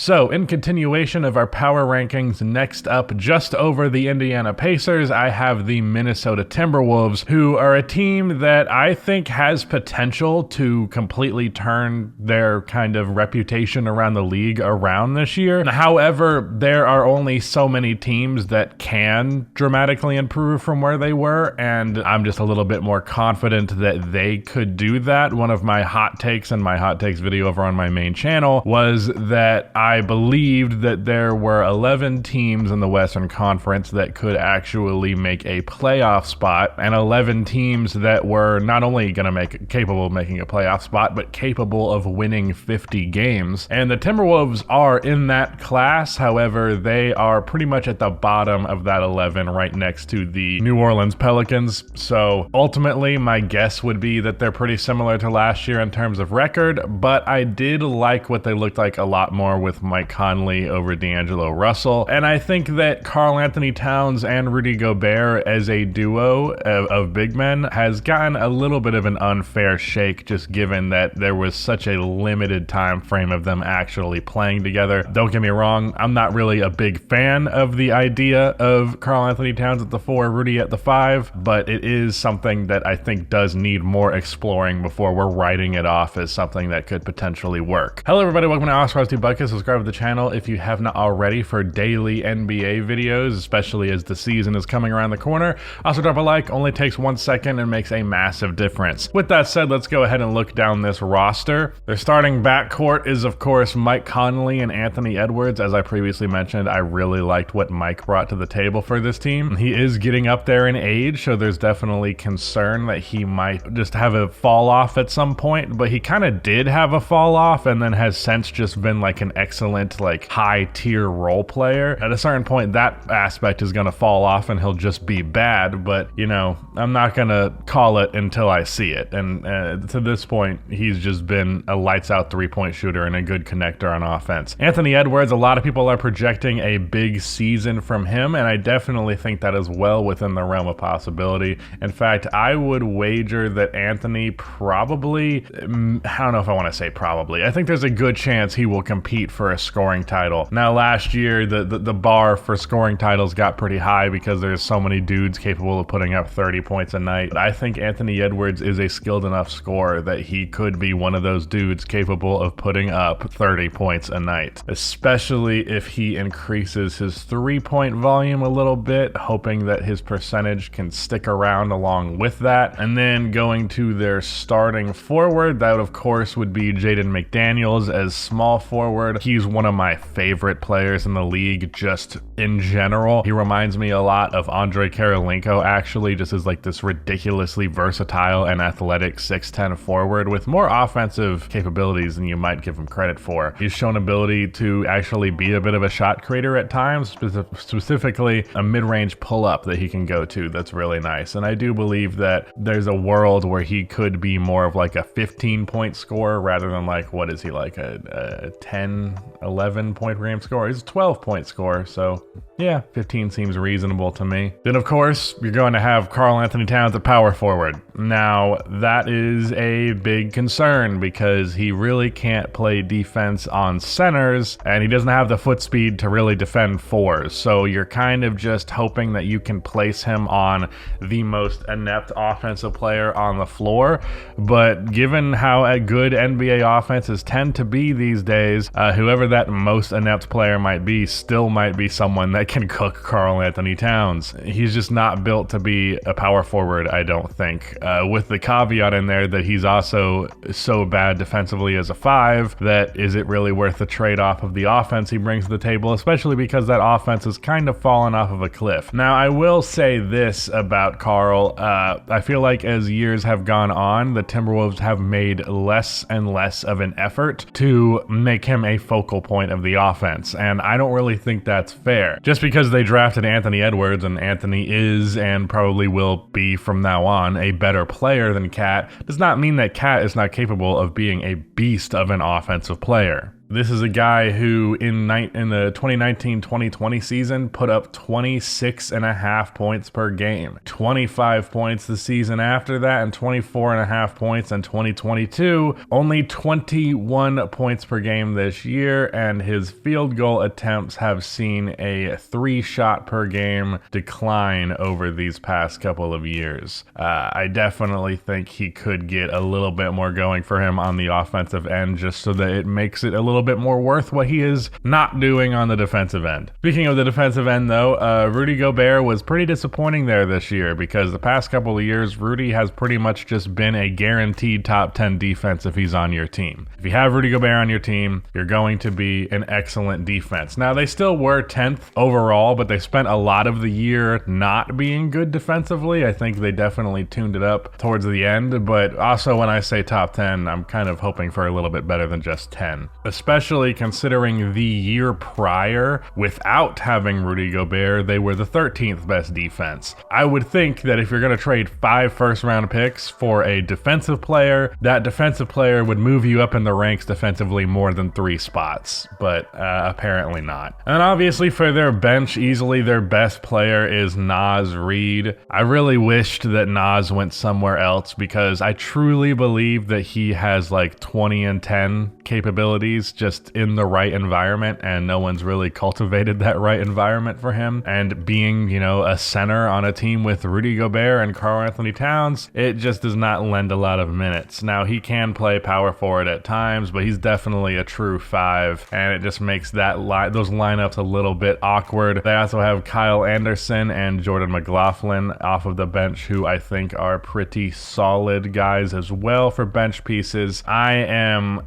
So, in continuation of our power rankings, next up, just over the Indiana Pacers, I have the Minnesota Timberwolves, who are a team that I think has potential to completely turn their kind of reputation around the league around this year. However, there are only so many teams that can dramatically improve from where they were, and I'm just a little bit more confident that they could do that. One of my hot takes in my hot takes video over on my main channel was that I believed that there were 11 teams in the Western Conference that could actually make a playoff spot, and 11 teams that were not only going to make capable of making a playoff spot, but capable of winning 50 games. And the Timberwolves are in that class. However, they are pretty much at the bottom of that 11, right next to the New Orleans Pelicans. So ultimately, my guess would be that they're pretty similar to last year in terms of record, but I did like what they looked like a lot more with Mike Conley over D'Angelo Russell. And I think that Karl-Anthony Towns and Rudy Gobert as a duo of big men has gotten a little bit of an unfair shake, just given that there was such a limited time frame of them actually playing together. Don't get me wrong, I'm not really a big fan of the idea of Karl-Anthony Towns at the 4, Rudy at the 5, but it is something that I think does need more exploring before we're writing it off as something that could potentially work. Hello everybody, welcome to Oscar's Buckets. Subscribe to the channel if you have not already for daily NBA videos, especially as the season is coming around the corner. Also drop a like, only takes 1 second and makes a massive difference. With that said, let's go ahead and look down this roster. Their starting backcourt is of course Mike Conley and Anthony Edwards. As I previously mentioned, I really liked what Mike brought to the table for this team. He is getting up there in age, so there's definitely concern that he might just have a fall off at some point, but he kind of did have a fall off and then has since just been like an excellent, like high tier role player. At a certain point, that aspect is going to fall off and he'll just be bad, but you know, I'm not going to call it until I see it. And to this point, he's just been a lights out 3-point shooter and a good connector on offense. Anthony Edwards, a lot of people are projecting a big season from him, and I definitely think that is well within the realm of possibility. In fact, I would wager that Anthony probably, I don't know if I want to say probably, I think there's a good chance he will compete for a scoring title. Now last year, the bar for scoring titles got pretty high because there's so many dudes capable of putting up 30 points a night. But I think Anthony Edwards is a skilled enough scorer that he could be one of those dudes capable of putting up 30 points a night, especially if he increases his 3-point volume a little bit, hoping that his percentage can stick around along with that. And then going to their starting forward, that of course would be Jaden McDaniels as small forward. He's one of my favorite players in the league just in general. He reminds me a lot of Andre Karolinko, actually, just as like this ridiculously versatile and athletic 6'10 forward with more offensive capabilities than you might give him credit for. He's shown ability to actually be a bit of a shot creator at times, specifically a mid-range pull-up that he can go to that's really nice. And I do believe that there's a world where he could be more of like a 15-point scorer rather than like, what is he, like a 10, 11 point per game scorer? He's a 12-point scorer, so yeah, 15 seems reasonable to me. Then of course, you're going to have Karl-Anthony Towns at power forward. Now, that is a big concern because he really can't play defense on centers and he doesn't have the foot speed to really defend 4s. So you're kind of just hoping that you can place him on the most inept offensive player on the floor. But given how good NBA offenses tend to be these days, whoever that most inept player might be still might be someone that can cook Karl-Anthony Towns. He's just not built to be a power forward, I don't think. With the caveat in there that he's also so bad defensively as a 5 that is it really worth the trade-off of the offense he brings to the table, especially because that offense has kind of fallen off of a cliff. Now, I will say this about Karl. I feel like as years have gone on, the Timberwolves have made less and less of an effort to make him a focal point of the offense, and I don't really think that's fair. Just because they drafted Anthony Edwards, and Anthony is and probably will be from now on a better player than Cat, does not mean that Cat is not capable of being a beast of an offensive player. This is a guy who in the 2019-2020 season put up 26.5 points per game, 25 points the season after that, and 24.5 points in 2022. Only 21 points per game this year, and his field goal attempts have seen a 3-shot per game decline over these past couple of years. I definitely think he could get a little bit more going for him on the offensive end, just so that it makes it a little bit more worth what he is not doing on the defensive end. Speaking of the defensive end, though, Rudy Gobert was pretty disappointing there this year, because the past couple of years, Rudy has pretty much just been a guaranteed top 10 defense if he's on your team. If you have Rudy Gobert on your team, you're going to be an excellent defense. Now, they still were 10th overall, but they spent a lot of the year not being good defensively. I think they definitely tuned it up towards the end, but also when I say top 10, I'm kind of hoping for a little bit better than just 10, especially considering the year prior, without having Rudy Gobert, they were the 13th best defense. I would think that if you're going to trade 5 first-round picks for a defensive player, that defensive player would move you up in the ranks defensively more than 3 spots, but apparently not. And obviously for their bench, easily their best player is Naz Reid. I really wished that Naz went somewhere else, because I truly believe that he has like 20 and 10 capabilities just in the right environment, and no one's really cultivated that right environment for him. And being, a center on a team with Rudy Gobert and Karl-Anthony Towns, it just does not lend a lot of minutes. Now, he can play power forward at times, but he's definitely a true 5, and it just makes those lineups a little bit awkward. They also have Kyle Anderson and Jordan McLaughlin off of the bench, who I think are pretty solid guys as well for bench pieces. I am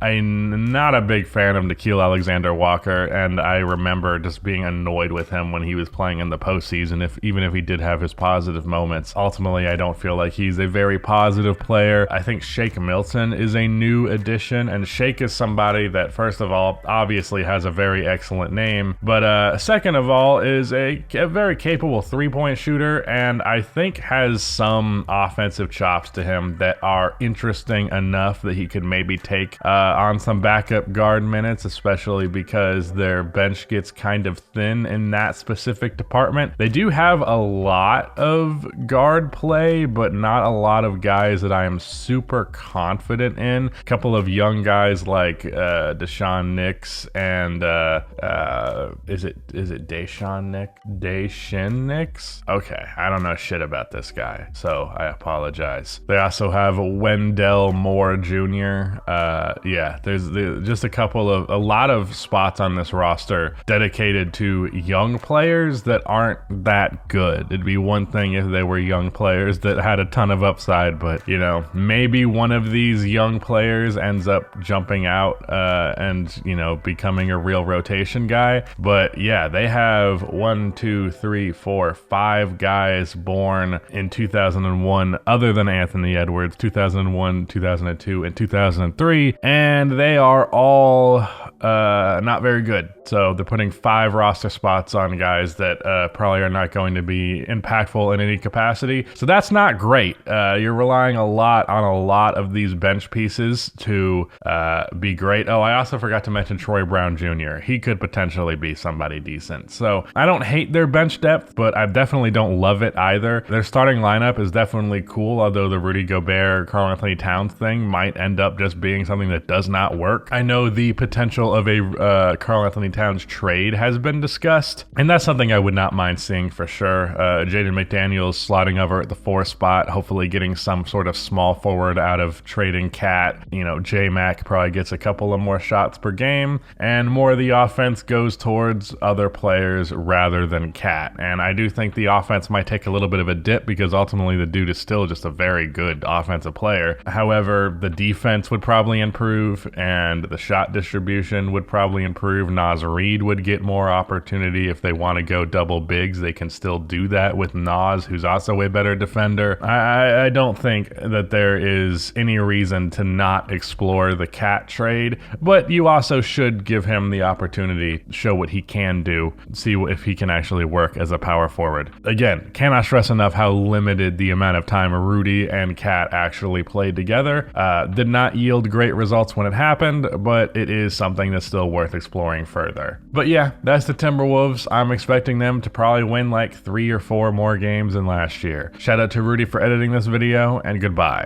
not a big fan of Nickeil Alexander-Walker, and I remember just being annoyed with him when he was playing in the postseason, even if he did have his positive moments. Ultimately, I don't feel like he's a very positive player. I think Shake Milton is a new addition, and Shake is somebody that, first of all, obviously has a very excellent name, but second of all, is a very capable 3-point shooter, and I think has some offensive chops to him that are interesting enough that he could maybe take on some backup guard minutes, especially because their bench gets kind of thin in that specific department. They do have a lot of guard play, but not a lot of guys that I am super confident in. A couple of young guys like Deshaun Nix and is it Deshaun Nix? Okay, I don't know shit about this guy, so I apologize. They also have Wendell Moore Jr. There's just a lot of spots on this roster dedicated to young players that aren't that good. It'd be one thing if they were young players that had a ton of upside, but maybe one of these young players ends up jumping out and becoming a real rotation guy. But yeah, they have 5 guys born in 2001 other than Anthony Edwards, 2001, 2002, and 2003, and they are all not very good. So they're putting 5 roster spots on guys that probably are not going to be impactful in any capacity. So that's not great. You're relying a lot on a lot of these bench pieces to be great. Oh, I also forgot to mention Troy Brown Jr. He could potentially be somebody decent. So I don't hate their bench depth, but I definitely don't love it either. Their starting lineup is definitely cool, although the Rudy Gobert, Karl-Anthony Towns thing might end up just being something that does not work. I know the potential of a Karl-Anthony Towns trade has been discussed, and that's something I would not mind seeing for sure. Jaden McDaniels slotting over at the 4 spot, hopefully getting some sort of small forward out of trading Cat. J-Mac probably gets a couple of more shots per game, and more of the offense goes towards other players rather than Cat. And I do think the offense might take a little bit of a dip, because ultimately the dude is still just a very good offensive player. However, the defense would probably improve, and the shot distribution would probably improve. Naz Reid would get more opportunity. If they want to go double bigs, they can still do that with Naz, who's also a better defender. I don't think that there is any reason to not explore the Cat trade, but you also should give him the opportunity, show what he can do, see if he can actually work as a power forward. Again, cannot stress enough how limited the amount of time Rudy and Cat actually played together. Did not yield great results when it happened, but it is something that's still worth exploring further. But yeah, that's the Timberwolves. I'm expecting them to probably win like 3 or 4 more games than last year. Shout out to Rudy for editing this video, and goodbye.